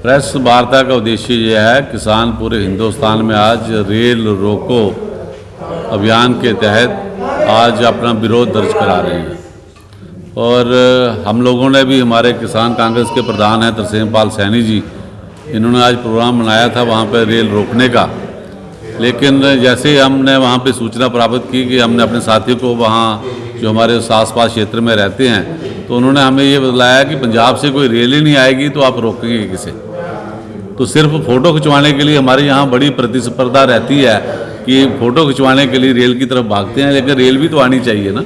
Press वार्ता का उद्देश्य यह है, किसान पूरे हिंदुस्तान में आज रेल रोको अभियान के तहत आज अपना विरोध दर्ज करा रहे हैं। और हम लोगों ने भी, हमारे किसान कांग्रेस के प्रधान हैं तरसेम पाल सैनी जी, इन्होंने आज प्रोग्राम बनाया था वहाँ पर रेल रोकने का। लेकिन जैसे ही हमने वहाँ पे सूचना प्राप्त की कि हमने अपने साथियों को वहाँ जो हमारे आस पास क्षेत्र में रहते हैं, तो उन्होंने हमें ये बतलाया कि पंजाब से कोई रेल ही नहीं आएगी तो आप रोकेंगे किसे। तो सिर्फ फ़ोटो खिंचवाने के लिए हमारे यहाँ बड़ी प्रतिस्पर्धा रहती है कि फ़ोटो खिंचवाने के लिए रेल की तरफ भागते हैं, लेकिन रेल भी तो आनी चाहिए ना।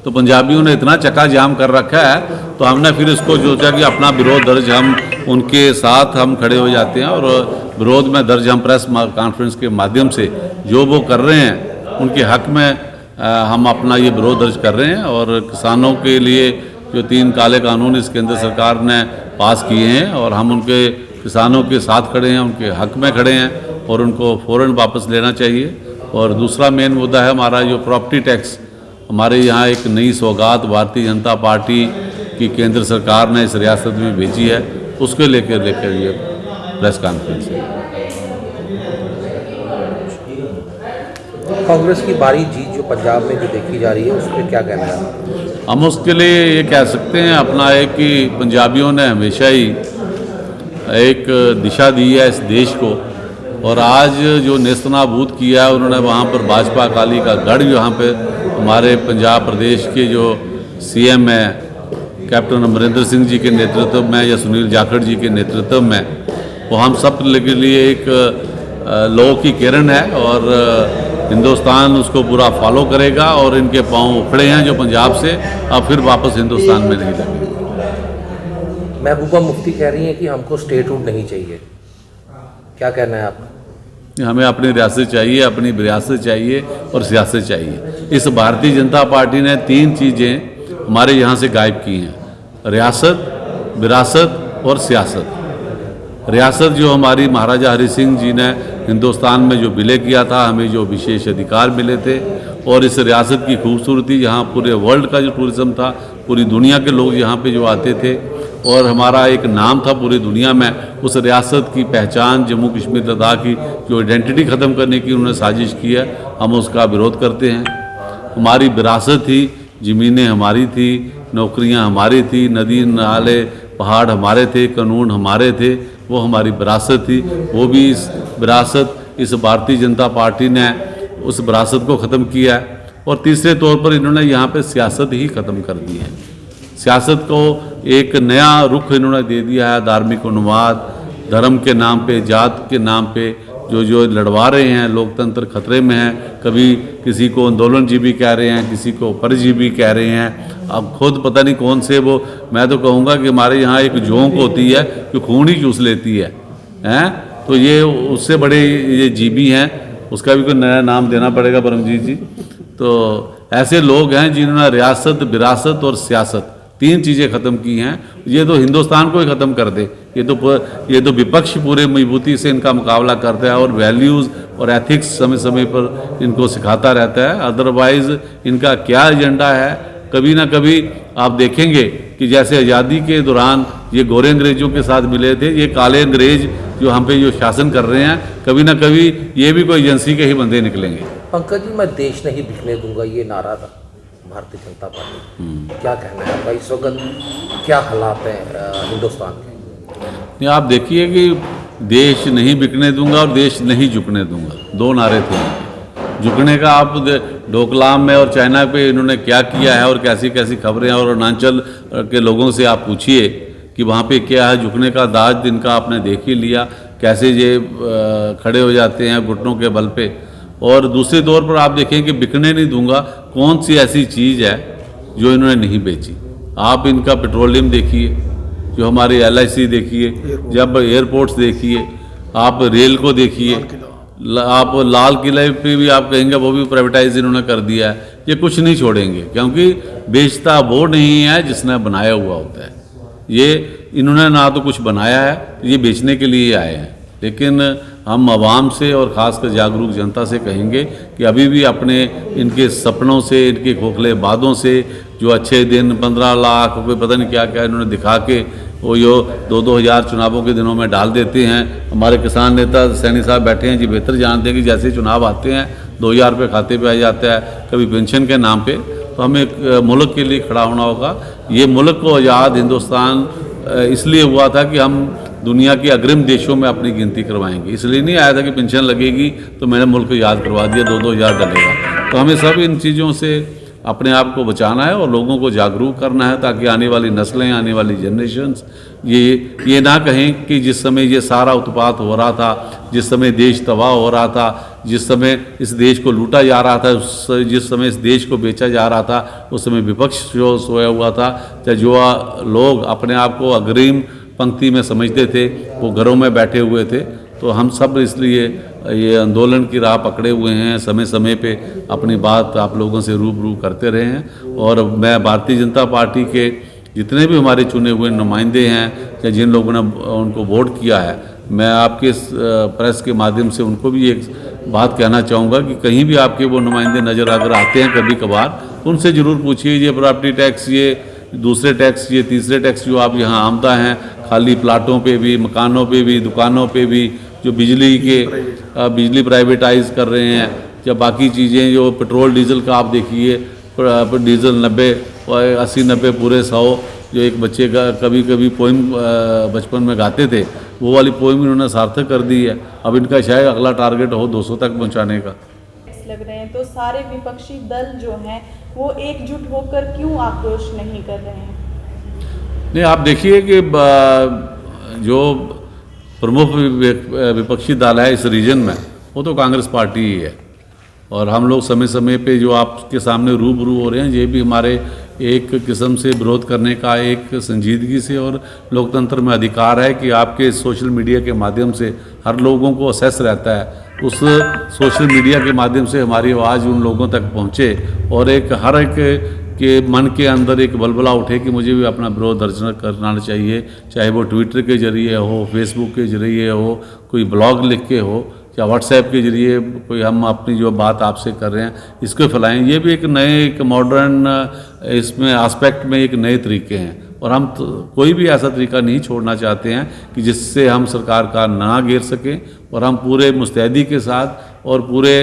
तो पंजाबियों ने इतना चक्का जाम कर रखा है, तो हमने फिर इसको सोचा कि अपना विरोध दर्ज हम उनके साथ हम खड़े हो जाते हैं और विरोध में दर्ज हम प्रेस कॉन्फ्रेंस के माध्यम से जो वो कर रहे हैं उनके हक में हम अपना ये विरोध दर्ज कर रहे हैं। और किसानों के लिए जो 3 काले कानून इस केंद्र सरकार ने पास किए हैं और हम उनके किसानों के साथ खड़े हैं, उनके हक में खड़े हैं और उनको फ़ौरन वापस लेना चाहिए। और दूसरा मेन मुद्दा है हमारा जो प्रॉपर्टी टैक्स, हमारे यहाँ एक नई सौगात भारतीय जनता पार्टी की केंद्र सरकार ने इस रियासत में भेजी है, उसके लेकर ये प्रेस कॉन्फ्रेंस है। कांग्रेस की भारी जीत जो पंजाब में जो देखी जा रही है, उस पर क्या कहना है? हम उसके लिए ये कह सकते हैं अपना है कि पंजाबियों ने हमेशा ही एक दिशा दी है इस देश को, और आज जो नेस्तनाबूद किया है उन्होंने वहाँ पर भाजपा अकाली का गढ़, यहाँ पे हमारे पंजाब प्रदेश के जो सीएम हैं कैप्टन अमरिंदर सिंह जी के नेतृत्व में या सुनील जाखड़ जी के नेतृत्व में, वो हम सब के लिए एक लौ की किरण है और हिंदुस्तान उसको पूरा फॉलो करेगा। और इनके पांव उखड़े हैं जो पंजाब से, अब फिर वापस हिंदुस्तान में नहीं लगेंगे। महबूबा मुफ्ती कह रही हैं कि हमको स्टेटहुड नहीं चाहिए, क्या कहना है आपका? हमें अपनी रियासत चाहिए, अपनी विरासत चाहिए और सियासत चाहिए। इस भारतीय जनता पार्टी ने 3 चीज़ें हमारे यहाँ से गायब की हैं, रियासत, विरासत और सियासत। रियासत जो हमारी महाराजा हरि सिंह जी ने हिंदुस्तान में जो विलय किया था, हमें जो विशेष अधिकार मिले थे, और इस रियासत की खूबसूरती, यहाँ पूरे वर्ल्ड का जो टूरिज़्म था, पूरी दुनिया के लोग यहाँ पे जो आते थे और हमारा एक नाम था पूरी दुनिया में, उस रियासत की पहचान जम्मू कश्मीर लद्दाख की जो आइडेंटिटी ख़त्म करने की उन्होंने साजिश की है, हम उसका विरोध करते हैं। हमारी विरासत थी, ज़मीनें हमारी थी, नौकरियां हमारी थी, नदी नाले पहाड़ हमारे थे, कानून हमारे थे, वो हमारी विरासत थी। वो भी इस विरासत, इस भारतीय जनता पार्टी ने उस विरासत को ख़त्म किया है। और तीसरे तौर पर इन्होंने यहाँ पे सियासत ही ख़त्म कर दी है। सियासत को एक नया रुख इन्होंने दे दिया है, धार्मिक उन्माद, धर्म के नाम पे, जात के नाम पे जो लड़वा रहे हैं। लोकतंत्र खतरे में है, कभी किसी को आंदोलनजीवी कह रहे हैं, किसी को परजीवी कह रहे हैं। अब खुद पता नहीं कौन से वो, मैं तो कहूँगा कि हमारे यहाँ एक जोंक होती है कि खून ही चूस लेती है, हैं? तो ये उससे बड़े ये जीवी हैं, उसका भी कोई नया नाम देना पड़ेगा परमजीत जी। तो ऐसे लोग हैं जिन्होंने रियासत, विरासत और सियासत 3 चीज़ें ख़त्म की हैं। ये तो हिंदुस्तान को ही ख़त्म कर दे। ये तो विपक्ष पूरे मजबूती से इनका मुकाबला करता है और वैल्यूज़ और एथिक्स समय समय पर इनको सिखाता रहता है। अदरवाइज़ इनका क्या एजेंडा है, कभी ना कभी आप देखेंगे कि जैसे आज़ादी के दौरान ये गोरे अंग्रेज़ों के साथ मिले थे, ये काले अंग्रेज़ जो हम पे जो शासन कर रहे हैं, कभी ना कभी ये भी कोई एजेंसी के ही बंदे निकलेंगे। पंकज जी, मैं देश नहीं बिकने दूंगा, ये नारा था भारतीय जनता पार्टी, क्या कहना है आपका? इस वक्त क्या हालात हैं हिंदुस्तान के? आप देखिए कि देश नहीं बिकने दूंगा और देश नहीं झुकने दूंगा, 2 नारे थे। झुकने का आप डोकलाम में और चाइना पे इन्होंने क्या किया है और कैसी कैसी खबरें, और अरुणाचल के लोगों से आप पूछिए कि वहाँ पे क्या है। झुकने का दाज इनका आपने देख ही लिया, कैसे ये खड़े हो जाते हैं घुटनों के बल पे। और दूसरे तौर पर आप देखें कि बिकने नहीं दूंगा, कौन सी ऐसी चीज़ है जो इन्होंने नहीं बेची। आप इनका पेट्रोलियम देखिए, जो हमारी LIC देखिए, जब एयरपोर्ट्स देखिए, आप रेल को देखिए, आप लाल किले पे भी आप कहेंगे वो भी प्राइवेटाइज इन्होंने कर दिया है। ये कुछ नहीं छोड़ेंगे, क्योंकि बेचता वो नहीं है जिसने बनाया हुआ होता है। ये इन्होंने ना तो कुछ बनाया है, ये बेचने के लिए आए हैं। लेकिन हम आवाम से और ख़ासकर जागरूक जनता से कहेंगे कि अभी भी अपने इनके सपनों से, इनके खोखले वादों से, जो अच्छे दिन 15 लाख कोई पता नहीं क्या क्या इन्होंने दिखा के वो यो 2-2 हज़ार चुनावों के दिनों में डाल देते हैं। हमारे किसान नेता सैनी साहब बैठे हैं जी, बेहतर जानते हैं कि जैसे ही चुनाव आते हैं 2,000 रुपये खाते पे आ जाता है, कभी पेंशन के नाम पे। तो हमें एक मुल्क के लिए खड़ा होना होगा। ये मुल्क को आज़ाद हिंदुस्तान इसलिए हुआ था कि हम दुनिया के अग्रिम देशों में अपनी गिनती करवाएंगे। इसलिए नहीं आया था कि पेंशन लगेगी तो मैंने मुल्क को याद करवा दिया 2-2 हज़ार डलेगा। तो हमें सब इन चीज़ों से अपने आप को बचाना है और लोगों को जागरूक करना है, ताकि आने वाली नस्लें, आने वाली जनरेशन्स ये ना कहें कि जिस समय ये सारा उत्पात हो रहा था, जिस समय देश तबाह हो रहा था, जिस समय इस देश को लूटा जा रहा था, जिस समय इस देश को बेचा जा रहा था, उस समय विपक्ष जो सोया हुआ था, चाहे जो लोग अपने आप को अग्रिम पंक्ति में समझते थे, वो घरों में बैठे हुए थे। तो हम सब इसलिए ये आंदोलन की राह पकड़े हुए हैं, समय समय पे अपनी बात आप लोगों से रूबरू करते रहे हैं। और मैं भारतीय जनता पार्टी के जितने भी हमारे चुने हुए नुमाइंदे हैं, या जिन लोगों ने उनको वोट किया है, मैं आपके प्रेस के माध्यम से उनको भी एक बात कहना चाहूँगा कि कहीं भी आपके वो नुमाइंदे नज़र अगर आते हैं कभी कभार, तो उनसे ज़रूर पूछिए ये प्रॉपर्टी टैक्स, ये दूसरे टैक्स, ये तीसरे टैक्स जो आप यहाँ आमदा हैं, खाली प्लाटों पे भी, मकानों पे भी, दुकानों पे भी, जो बिजली प्राइवेटाइज कर रहे हैं, या बाकी चीज़ें जो पेट्रोल डीजल का आप देखिए, डीजल 90 और 80-90 पूरे 100, जो एक बच्चे का कभी पोइम बचपन में गाते थे, वो वाली पोइम इन्होंने सार्थक कर दी है। अब इनका शायद अगला टारगेट हो 200 तक पहुंचाने का। लग रहे हैं तो सारे विपक्षी दल जो हैं वो एकजुट होकर क्यों आक्रोश नहीं कर रहे हैं? नहीं, आप देखिए कि जो प्रमुख विपक्षी दल है इस रीजन में, वो तो कांग्रेस पार्टी ही है। और हम लोग समय समय पे जो आपके सामने रूबरू हो रहे हैं, ये भी हमारे एक किस्म से विरोध करने का एक संजीदगी से और लोकतंत्र में अधिकार है कि आपके सोशल मीडिया के माध्यम से हर लोगों को असेस रहता है, उस सोशल मीडिया के माध्यम से हमारी आवाज़ उन लोगों तक पहुँचे और एक हर एक के मन के अंदर एक बलबला उठे कि मुझे भी अपना विरोध दर्ज करना चाहिए, चाहे वो ट्विटर के जरिए हो, फेसबुक के जरिए हो, कोई ब्लॉग लिख के हो, या व्हाट्सएप के जरिए कोई हम अपनी जो बात आपसे कर रहे हैं इसको फैलाएं। ये भी एक नए, एक मॉडर्न इसमें एस्पेक्ट में एक नए तरीके हैं। और हम कोई भी ऐसा तरीका नहीं छोड़ना चाहते हैं कि जिससे हम सरकार का ना घेर सकें। और हम पूरे मुस्तैदी के साथ और पूरे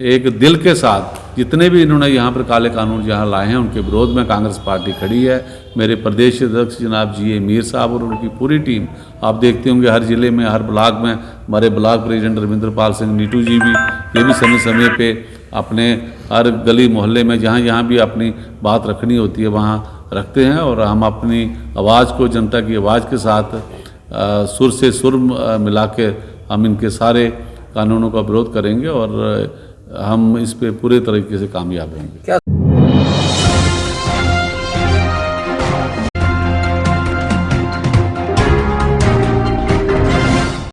एक दिल के साथ, जितने भी इन्होंने यहाँ पर काले कानून जहाँ लाए हैं, उनके विरोध में कांग्रेस पार्टी खड़ी है। मेरे प्रदेश अध्यक्ष जनाब जी मीर साहब और उनकी पूरी टीम, आप देखते होंगे हर ज़िले में, हर ब्लॉक में हमारे ब्लॉक प्रेसिडेंट रविंद्र पाल सिंह नीटू जी भी, ये भी समय समय पे अपने हर गली मोहल्ले में जहाँ जहाँ भी अपनी बात रखनी होती है वहाँ रखते हैं। और हम अपनी आवाज़ को जनता की आवाज़ के साथ सुर से सुर मिला के हम इनके सारे कानूनों का विरोध करेंगे और हम इस पे पूरे तरीके से कामयाब होंगे। क्या